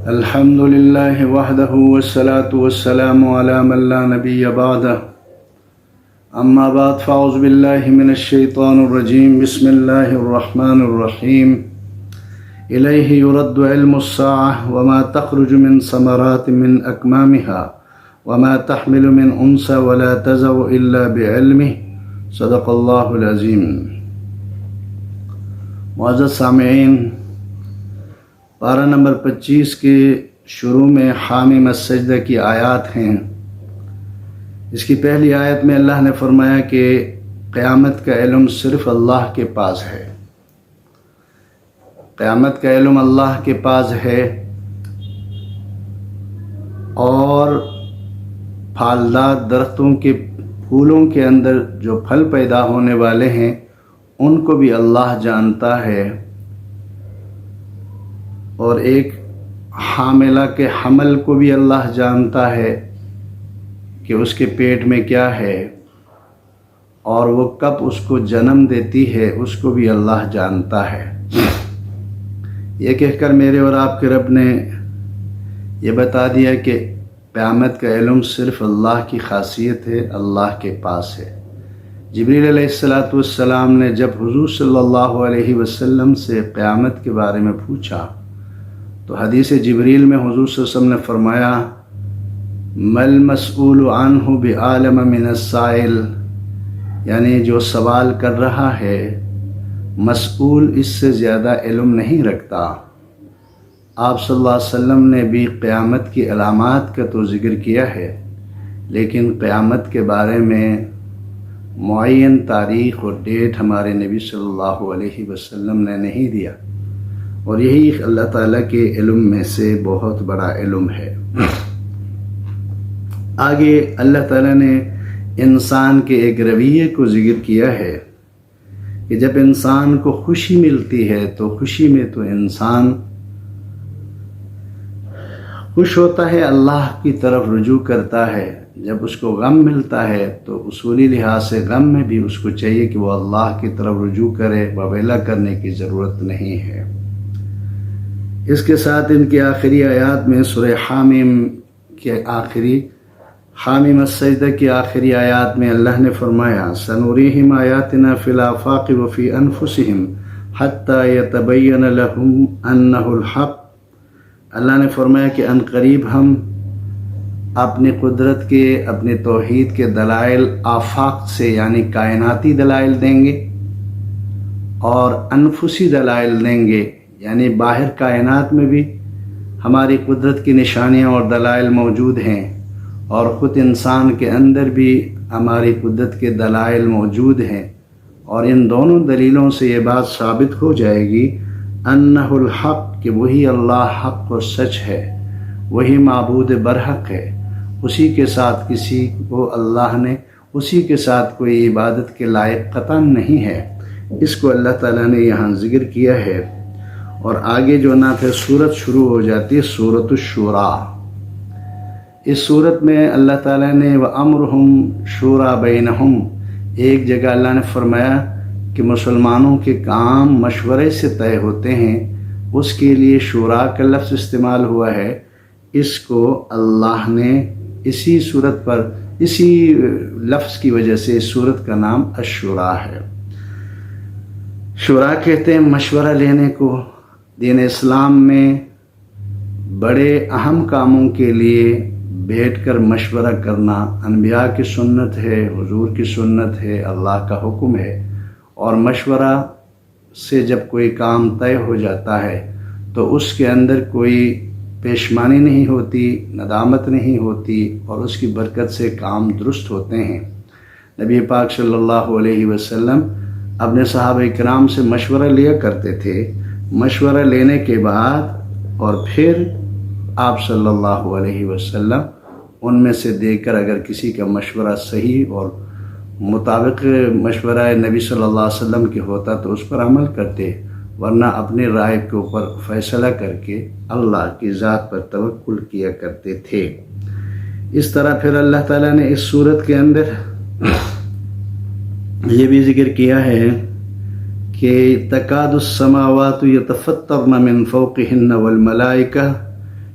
الحمد لله وحده والصلاة والسلام على من لا نبي بعده أما بعد فأعوذ بالله من الشيطان الرجيم بسم الله الرحمن الرحيم إليه يرد علم الساعة وما تخرج من ثمرات من أكمامها وما تحمل من أنثى ولا تضع إلا بعلمه صدق الله العظيم. معزز سامعین، پارہ نمبر 25 کے شروع میں حامیم السجدہ کی آیات ہیں. اس کی پہلی آیت میں اللہ نے فرمایا کہ قیامت کا علم صرف اللہ کے پاس ہے. قیامت کا علم اللہ کے پاس ہے اور پھالدار درختوں کے پھولوں کے اندر جو پھل پیدا ہونے والے ہیں ان کو بھی اللہ جانتا ہے، اور ایک حاملہ کے حمل کو بھی اللہ جانتا ہے کہ اس کے پیٹ میں کیا ہے، اور وہ کب اس کو جنم دیتی ہے اس کو بھی اللہ جانتا ہے. یہ کہہ کر میرے اور آپ کے رب نے یہ بتا دیا کہ قیامت کا علم صرف اللہ کی خاصیت ہے، اللہ کے پاس ہے. جبریل علیہ السلام نے جب حضور صلی اللہ علیہ وسلم سے قیامت کے بارے میں پوچھا تو حدیث جبریل میں حضور صلی اللہ علیہ وسلم نے فرمایا مل مسئول عنہ بعالم من السائل، یعنی جو سوال کر رہا ہے مسئول اس سے زیادہ علم نہیں رکھتا. آپ صلی اللہ علیہ وسلم نے بھی قیامت کی علامات کا تو ذکر کیا ہے، لیکن قیامت کے بارے میں معین تاریخ اور ڈیٹ ہمارے نبی صلی اللہ علیہ وسلم نے نہیں دیا، اور یہی اللہ تعالیٰ کے علم میں سے بہت بڑا علم ہے. آگے اللہ تعالیٰ نے انسان کے ایک رویے کو ذکر کیا ہے کہ جب انسان کو خوشی ملتی ہے تو خوشی میں تو انسان خوش ہوتا ہے، اللہ کی طرف رجوع کرتا ہے. جب اس کو غم ملتا ہے تو اصولی لحاظ سے غم میں بھی اس کو چاہیے کہ وہ اللہ کی طرف رجوع کرے، وویلا کرنے کی ضرورت نہیں ہے. اس کے ساتھ ان کی آخری آیات میں سورہ حامیم کے حامیم السجدہ کی آخری آیات میں اللہ نے فرمایا سنوریہم آیاتنا فی الآفاق وفی انفسہم حتی یتبین لہم انہ الحق. اللہ نے فرمایا کہ ان قریب ہم اپنی قدرت کے، اپنے توحید کے دلائل آفاق سے یعنی کائناتی دلائل دیں گے اور انفسی دلائل دیں گے، یعنی باہر کائنات میں بھی ہماری قدرت کی نشانیاں اور دلائل موجود ہیں، اور خود انسان کے اندر بھی ہماری قدرت کے دلائل موجود ہیں. اور ان دونوں دلیلوں سے یہ بات ثابت ہو جائے گی انہ الحق، کہ وہی اللہ حق و سچ ہے، وہی معبود برحق ہے. اسی کے ساتھ کسی کو اللہ نے اسی کے ساتھ کوئی عبادت کے لائق قطعاً نہیں ہے. اس کو اللہ تعالیٰ نے یہاں ذکر کیا ہے. اور آگے جو نا پھر صورت شروع ہو جاتی ہے سورۃ الشورى. اس صورت میں اللہ تعالیٰ نے وَأَمْرُهُمْ شُورَى بَيْنَهُمْ، ایک جگہ اللہ نے فرمایا کہ مسلمانوں کے کام مشورے سے طے ہوتے ہیں، اس کے لیے شورا کا لفظ استعمال ہوا ہے. اس کو اللہ نے اسی صورت پر اسی لفظ کی وجہ سے اس صورت کا نام الشورى ہے. شورا کہتے ہیں مشورہ لینے کو. دین اسلام میں بڑے اہم کاموں کے لیے بیٹھ کر مشورہ کرنا انبیاء کی سنت ہے، حضور کی سنت ہے، اللہ کا حکم ہے. اور مشورہ سے جب کوئی کام طے ہو جاتا ہے تو اس کے اندر کوئی پیشمانی نہیں ہوتی، ندامت نہیں ہوتی، اور اس کی برکت سے کام درست ہوتے ہیں. نبی پاک صلی اللہ علیہ وسلم اپنے صحابہ کرام سے مشورہ لیا کرتے تھے. مشورہ لینے کے بعد اور پھر آپ صلی اللہ علیہ وسلم ان میں سے دیکھ کر اگر کسی کا مشورہ صحیح اور مطابق مشورہ نبی صلی اللہ علیہ وسلم کے ہوتا تو اس پر عمل کرتے، ورنہ اپنی رائے کے اوپر فیصلہ کر کے اللہ کی ذات پر توکل کیا کرتے تھے. اس طرح پھر اللہ تعالیٰ نے اس صورت کے اندر یہ بھی ذکر کیا ہے کہ تکاد السماوات یتفطرن من فوقہن والملائکہ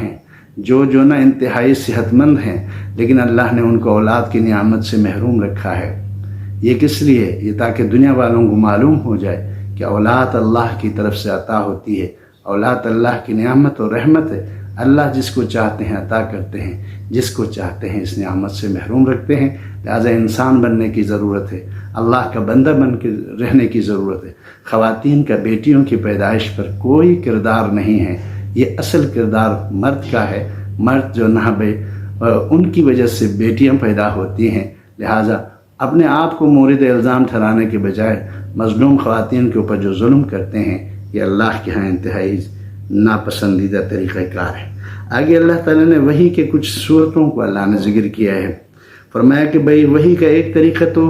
ہیں، جو نا انتہائی صحت مند ہیں، لیکن اللہ نے ان کو اولاد کی نعمت سے محروم رکھا ہے۔ یہ کس لیے؟ یہ تاکہ دنیا والوں کو معلوم ہو جائے کہ اولاد اللہ کی طرف سے عطا ہوتی ہے، اولاد اللہ کی نعمت اور رحمت ہے۔ اللہ جس کو چاہتے ہیں عطا کرتے ہیں، جس کو چاہتے ہیں اس نعمت سے محروم رکھتے ہیں۔ لہٰذا انسان بننے کی ضرورت ہے، اللہ کا بندہ بن کے رہنے کی ضرورت ہے۔ خواتین کا بیٹیوں کی پیدائش پر کوئی کردار نہیں ہے، یہ اصل کردار مرد کا ہے۔ مرد جو نہ ان کی وجہ سے بیٹیاں پیدا ہوتی ہیں، لہٰذا اپنے آپ کو مورد الزام ٹھہرانے کے بجائے مظلوم خواتین کے اوپر جو ظلم کرتے ہیں، یہ اللہ کے ہاں انتہائی ناپسندیدہ طریقہ کار ہے۔ آگے اللہ تعالیٰ نے وحی کے کچھ صورتوں کو اللہ نے ذکر کیا ہے۔ فرمایا کہ بھئی وحی کا ایک طریقہ تو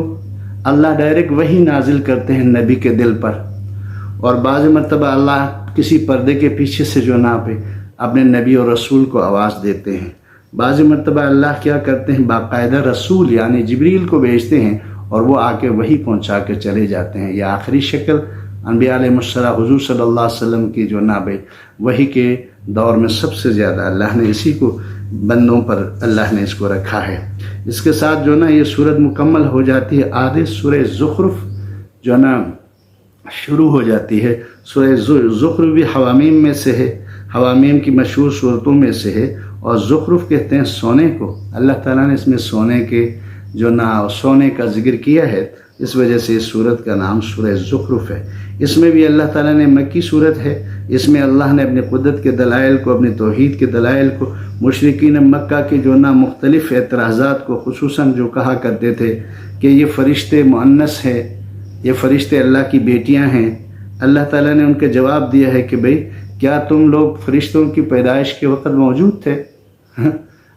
اللہ ڈائریکٹ وحی نازل کرتے ہیں نبی کے دل پر، اور بعض مرتبہ اللہ کسی پردے کے پیچھے سے جو نا پہ اپنے نبی اور رسول کو آواز دیتے ہیں۔ بعض مرتبہ اللہ کیا کرتے ہیں، باقاعدہ رسول یعنی جبریل کو بھیجتے ہیں اور وہ آ کے وحی پہنچا کے چلے جاتے ہیں۔ یہ آخری شکل انبیاء علیہ السلام حضور صلی اللہ علیہ وسلم کی جو نا وحی کے دور میں سب سے زیادہ اللہ نے اسی کو بندوں پر اللہ نے اس کو رکھا ہے۔ اس کے ساتھ جو نا یہ صورت مکمل ہو جاتی ہے۔ آدھے سورہ زخرف جو نا شروع ہو جاتی ہے۔ سورہ زخرف بھی حوامیم میں سے ہے، حوامیم کی مشہور صورتوں میں سے ہے، اور زخرف کہتے ہیں سونے کو۔ اللہ تعالیٰ نے اس میں سونے کے جو نا سونے کا ذکر کیا ہے، اس وجہ سے اس صورت کا نام سورہ زخرف ہے۔ اس میں بھی اللہ تعالیٰ نے مکی صورت ہے، اس میں اللہ نے اپنے قدرت کے دلائل کو، اپنے توحید کے دلائل کو، مشرکین مکہ کے جو نا مختلف اعتراضات کو، خصوصاً جو کہا کرتے تھے کہ یہ فرشتے مؤنث ہیں، یہ فرشتے اللہ کی بیٹیاں ہیں، اللہ تعالیٰ نے ان کے جواب دیا ہے کہ بھئی کیا تم لوگ فرشتوں کی پیدائش کے وقت موجود تھے؟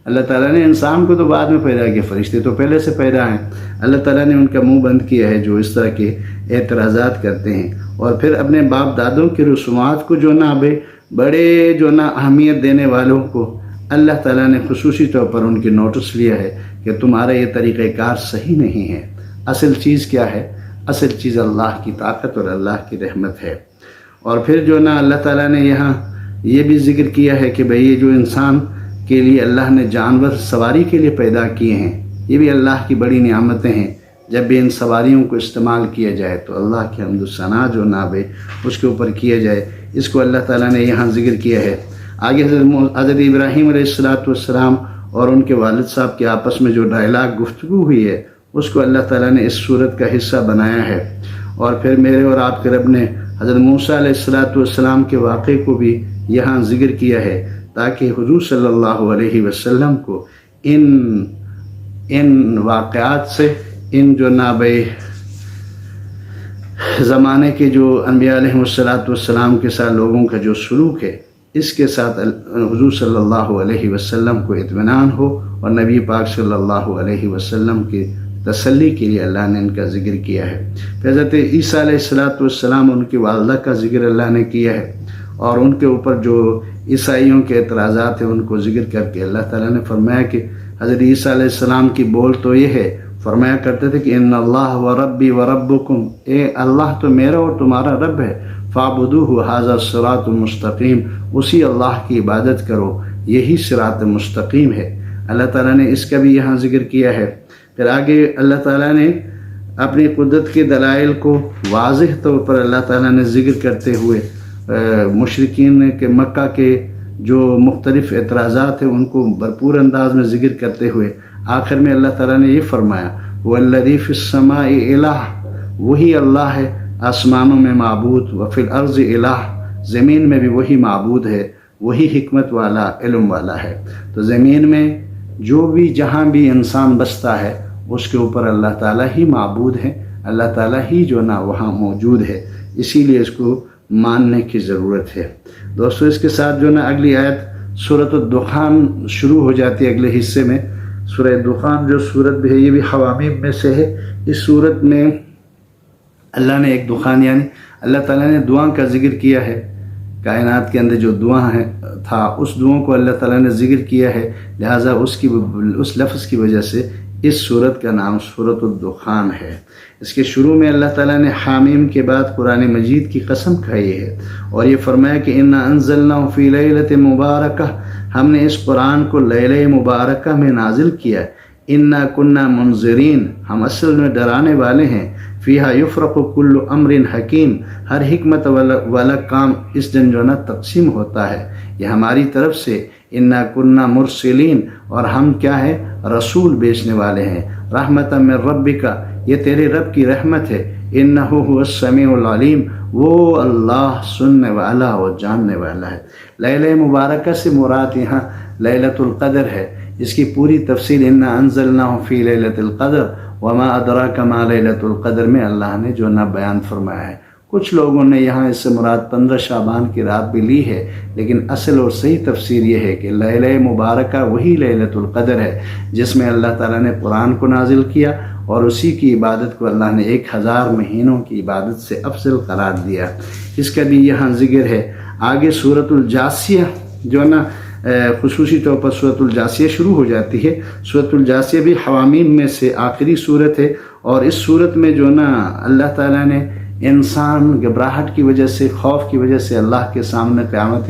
اللہ تعالیٰ نے انسان کو تو بعد میں پیدا کیا، فرشتے تو پہلے سے پیدا ہیں۔ اللہ تعالیٰ نے ان کا منہ بند کیا ہے جو اس طرح کے اعتراضات کرتے ہیں، اور پھر اپنے باپ دادوں کی رسومات کو جو نا بڑے جو نا اہمیت دینے والوں کو اللہ تعالیٰ نے خصوصی طور پر ان کی نوٹس لیا ہے کہ تمہارا یہ طریقہ کار صحیح نہیں ہے۔ اصل چیز کیا ہے؟ اصل چیز اللہ کی طاقت اور اللہ کی رحمت ہے۔ اور پھر جو نا اللہ تعالیٰ نے یہاں یہ بھی ذکر کیا ہے کہ بھئی یہ جو انسان کے لیے اللہ نے جانور سواری کے لیے پیدا کیے ہیں، یہ بھی اللہ کی بڑی نعمتیں ہیں۔ جب بھی ان سواریوں کو استعمال کیا جائے تو اللہ کی حمد و ثنا جو نا اس کے اوپر کیا جائے، اس کو اللہ تعالیٰ نے یہاں ذکر کیا ہے۔ آگے حضرت ابراہیم علیہ السلام اور ان کے والد صاحب کے آپس میں جو ڈائلاگ گفتگو ہوئی ہے، اس کو اللہ تعالیٰ نے اس صورت کا حصہ بنایا ہے۔ اور پھر میرے اور آپ کے رب نے حضرت موسیٰ علیہ السلام کے واقعے کو بھی یہاں ذکر کیا ہے، تاکہ حضور صلی اللہ علیہ وسلم کو ان واقعات سے، ان جو نابے زمانے کے جو انبیاء علیہ السلام کے ساتھ لوگوں کا جو سلوک ہے، اس کے ساتھ حضور صلی اللہ علیہ وسلم کو اطمینان ہو، اور نبی پاک صلی اللہ علیہ وسلم کی تسلی کے لیے اللہ نے ان کا ذکر کیا ہے۔ حضرت عیسیٰ علیہ السلام ان کی والدہ کا ذکر اللہ نے کیا ہے، اور ان کے اوپر جو عیسائیوں کے اعتراضات ہیں ان کو ذکر کر کے اللہ تعالیٰ نے فرمایا کہ حضرت عیسیٰ علیہ السلام کی بول تو یہ ہے، فرمایا کرتے تھے کہ ان اللہ و ربی و ربکم، اے اللہ تو میرا اور تمہارا رب ہے، فاعبدوہ ھذا الصراط المستقیم، اسی اللہ کی عبادت کرو، یہی صراط مستقیم ہے۔ اللہ تعالیٰ نے اس کا بھی یہاں ذکر کیا ہے۔ پھر آگے اللہ تعالیٰ نے اپنی قدرت کے دلائل کو واضح طور پر اللہ تعالیٰ نے ذکر کرتے ہوئے مشرکین کے مکہ کے جو مختلف اعتراضات ہیں ان کو بھرپور انداز میں ذکر کرتے ہوئے آخر میں اللہ تعالیٰ نے یہ فرمایا وَالَّذِي فِي السَّمَاءِ إِلَٰهٌ، وہی اللہ ہے آسمانوں میں معبود، وَفِي الْأَرْضِ إِلَٰهٌ، زمین میں بھی وہی معبود ہے، وہی حکمت والا علم والا ہے۔ تو زمین میں جو بھی جہاں بھی انسان بستا ہے اس کے اوپر اللہ تعالیٰ ہی معبود ہے، اللہ تعالیٰ ہی جو نا وہاں موجود ہے، اسی لیے اس کو ماننے کی ضرورت ہے۔ دوستو اس کے ساتھ جو نا اگلی آیت سورۃ الدخان شروع ہو جاتی ہے اگلے حصے میں۔ سورہ دخان جو سورت بھی ہے یہ بھی حوامیم میں سے ہے۔ اس سورت میں اللہ نے ایک دخان یعنی اللہ تعالیٰ نے دعا کا ذکر کیا ہے، کائنات کے اندر جو دعا ہے تھا اس دعاؤں کو اللہ تعالیٰ نے ذکر کیا ہے، لہٰذا اس لفظ کی وجہ سے اس صورت کا نام سورۃ الدخان ہے۔ اس کے شروع میں اللہ تعالیٰ نے حامیم کے بعد قرآن مجید کی قسم کھائی ہے اور یہ فرمایا کہ انا انزلناہ فی لیلۃ مبارکہ، ہم نے اس قرآن کو لیلہ مبارکہ میں نازل کیا۔ انا کنا منذرین، ہم اصل میں ڈرانے والے ہیں۔ فیہا یفرق کل امر حکیم، ہر حکمت والا کام اس دن جو نا تقسیم ہوتا ہے، یہ ہماری طرف سے۔ انا کنا مرسلین، اور ہم کیا ہے، رسول بیچنے والے ہیں۔ رحمتا من ربک، یہ تیرے رب کی رحمت ہے۔ انہ هو السمیع العلیم، وہ اللہ سننے والا اور جاننے والا ہے۔ لیلہ مبارکہ سے مراد یہاں لیلۃ القدر ہے۔ اس کی پوری تفصیل انا انزلناہ فی لیلۃ القدر وما ادراک ما لیلۃ القدر میں اللہ نے جو نا بیان فرمایا ہے۔ کچھ لوگوں نے یہاں اس سے مراد 15 شعبان کی رات بھی لی ہے، لیکن اصل اور صحیح تفسیر یہ ہے کہ لیلہ مبارکہ وہی لیلۃ القدر ہے جس میں اللہ تعالیٰ نے قرآن کو نازل کیا اور اسی کی عبادت کو اللہ نے 1000 مہینوں کی عبادت سے افضل قرار دیا۔ اس کا بھی یہاں ذکر ہے۔ آگے سورۃ الجاثیہ جو نا خصوصی طور پر سورۃ الجاثیہ شروع ہو جاتی ہے۔ سورۃ الجاثیہ بھی حوامیم میں سے آخری سورت ہے، اور اس سورت میں جو نا اللہ تعالیٰ نے انسان گھبراہٹ کی وجہ سے، خوف کی وجہ سے اللہ کے سامنے قیامت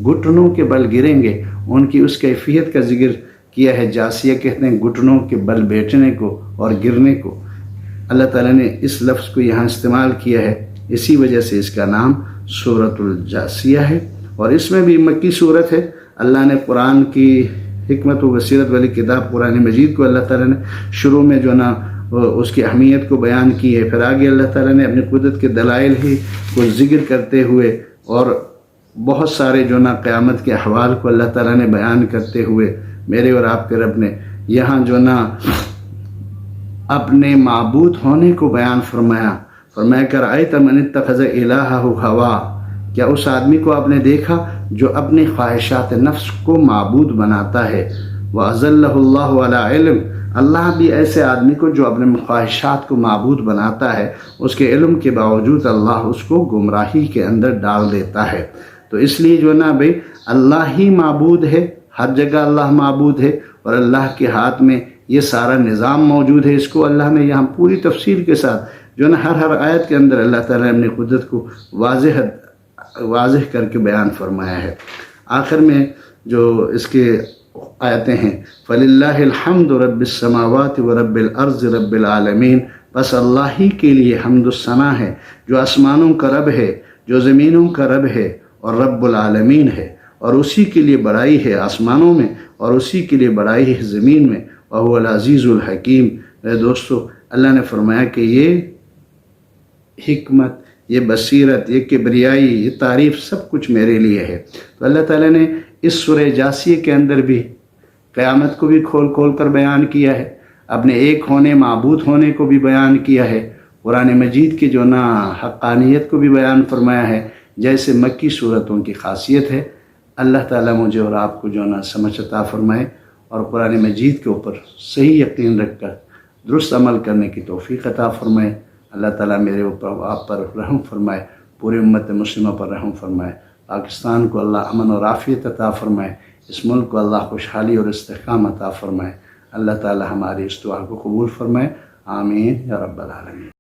گھٹنوں کے بل گریں گے، ان کی اس کیفیت کا ذکر کیا ہے۔ جاسیہ کہتے ہیں گھٹنوں کے بل بیٹھنے کو اور گرنے کو۔ اللہ تعالیٰ نے اس لفظ کو یہاں استعمال کیا ہے، اسی وجہ سے اس کا نام سورۃ الجاسیہ ہے، اور اس میں بھی مکی صورت ہے۔ اللہ نے قرآن کی حکمت و بصیرت والی کتاب قرآن مجید کو اللہ تعالیٰ نے شروع میں جو نا اس کی اہمیت کو بیان کی ہے، پھر آگے اللہ تعالیٰ نے اپنی قدرت کے دلائل ہی کو ذکر کرتے ہوئے اور بہت سارے جو نا قیامت کے احوال کو اللہ تعالیٰ نے بیان کرتے ہوئے میرے اور آپ کے رب نے یہاں جو نا اپنے معبود ہونے کو بیان فرمایا کہ رأیت من اتخذ الہہ ہوا، کیا اس آدمی کو آپ نے دیکھا جو اپنی خواہشات نفس کو معبود بناتا ہے۔ وَأَذَلَّهُ اللَّهُ عَلَىٰ عِلْمٍ، اللہ بھی ایسے آدمی کو جو اپنے خواہشات کو معبود بناتا ہے، اس کے علم کے باوجود اللہ اس کو گمراہی کے اندر ڈال دیتا ہے۔ تو اس لیے جو نا بھائی اللہ ہی معبود ہے، ہر جگہ اللہ معبود ہے، اور اللہ کے ہاتھ میں یہ سارا نظام موجود ہے۔ اس کو اللہ نے یہاں پوری تفصیل کے ساتھ جو نا ہر آیت کے اندر اللہ تعالیٰ نے اپنی قدرت کو واضح کر کے بیان فرمایا ہے۔ آخر میں جو اس کے آیتیں ہیں، فَلِلَّهِ الْحَمْدُ رَبِّ السَّمَاوَاتِ وَرَبِّ الْأَرْضِ رَبِّ الْعَالَمِينَ، بس اللہ ہی کے لیے حمد و ثنا ہے، جو آسمانوں کا رب ہے، جو زمینوں کا رب ہے، اور رب العالمین ہے، اور اسی کے لیے بڑائی ہے آسمانوں میں اور اسی کے لیے بڑائی ہے زمین میں، وَهُوَ الْعَزِيزُ الْحَكِيمُ۔ میرے دوستو، اللہ نے فرمایا کہ یہ حکمت، یہ بصیرت، یہ کبریائی، یہ تعریف سب کچھ میرے لیے ہے۔ تو اللہ تعالیٰ نے اس سورہ جاسیہ کے اندر بھی قیامت کو بھی کھول کر بیان کیا ہے، اپنے ایک ہونے، معبود ہونے کو بھی بیان کیا ہے، قرآن مجید کی جو نا حقانیت کو بھی بیان فرمایا ہے، جیسے مکی صورتوں کی خاصیت ہے۔ اللہ تعالیٰ مجھے اور آپ کو جو نا سمجھ عطا فرمائے اور قرآن مجید کے اوپر صحیح یقین رکھ کر درست عمل کرنے کی توفیق عطا فرمائے۔ اللہ تعالیٰ میرے اوپر، آپ پر رحم فرمائے، پوری امت مسلمہ پر رحم فرمائے۔ پاکستان کو اللہ امن اور عافیت عطا فرمائے، اس ملک کو اللہ خوشحالی اور استحکام عطا فرمائے۔ اللہ تعالیٰ ہماری اس دعا کو قبول فرمائے، آمین یا رب العالمین۔